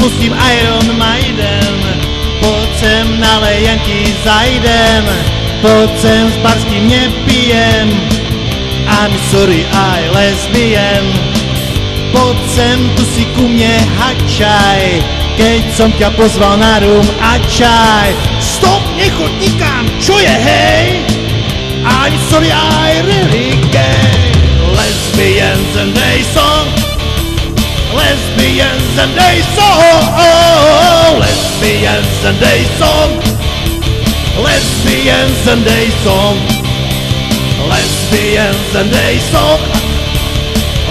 pustím Iron Maiden, pojď sem na lejanky zajdem, pojď sem s barským nepijem, I'm sorry, I lesbian. Pojď sem, tu si ku mne hačaj, keď som ťa pozval na rum a čaj. Stop, nechoď nikam, čo je hej? I'm sorry, I really gay. Lesbians and they song, lesbians and they song, lesbians and they song, lesbians and they song, lesbians and they song,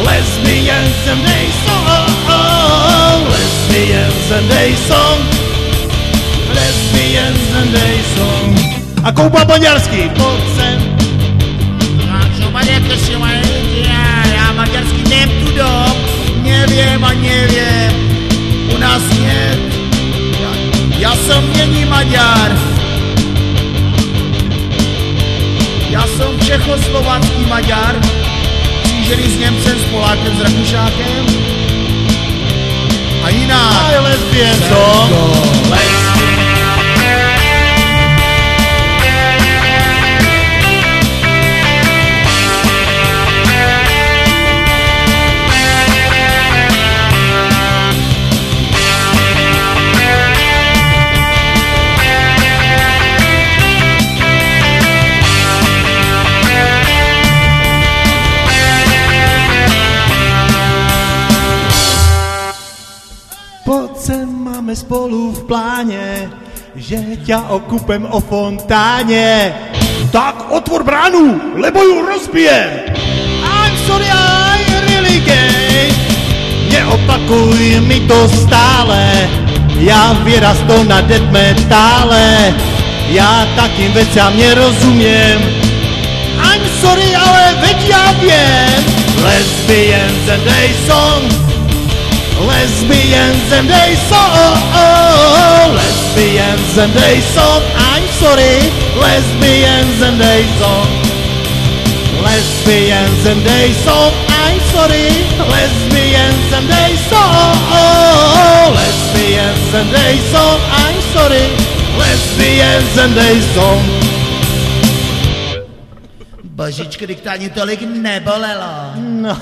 lesbians and they song, lesbians and they song, lesbians and they song. A kouba maďarský, pojď sem. Co maďarky si mají, já maďarsky nepůjdom, nevím a nevím, u nás nie. Já jsem není Maďar. Já jsem čechoslovácký Maďar, křížený s Němcem, s Polákem, s Rakušákem. A jinak. A je lesbien, co? Pojď sem, máme spolu v pláně, že ťa okupem o fontáně. Tak otvor bránu, lebo ju rozbijem. I'm sorry, I really gay. Neopakuj mi to stále, já vyrastou na death metále. Já takým veciam nerozumiem. I'm sorry, ale veď ja viem. Lesbians and they song, lesbians and they song, lesbians and they song, I'm sorry, lesbians and they song, lesbians and they song, I'm sorry, lesbians and they song, lesbians and they song, I'm sorry, lesbians and they song. Božičko, když to ani tolik nebolelo. No.